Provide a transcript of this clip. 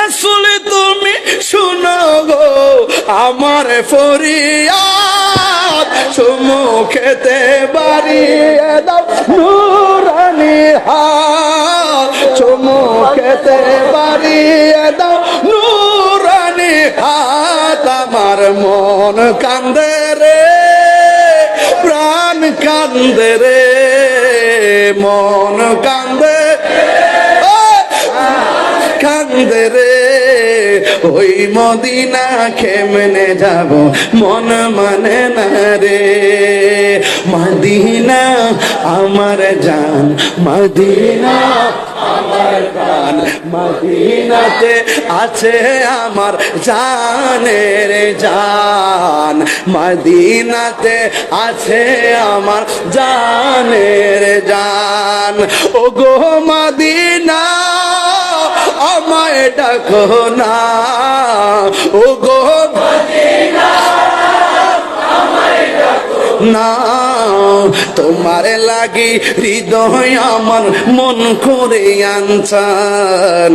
রাসূল তুমি শুনো গো আমার ফরিয়াদ, চুমু খেতে বাড়িয়ে দাও নূরানি হাত, চুমু খেতে বাড়িয়ে দাও নূরানি হাত। আমার মন কান্দে রে, প্রাণ কান্দে রে, মন কান্দে কান্দে রে, ওই মদিনা কেমনে যাব মন মানে না রে। মদিনা আমার জান, মদিনা আমার প্রাণ, মদিনাতে আছে আমার জানের জান, মদিনাতে আছে আমার জানের জান। ও গো মদিনা আমায় ডাকো না, ও গো মদিনা আমায় ডাকো না, তোমার লাগি হৃদয় আমার মন করে আনছান।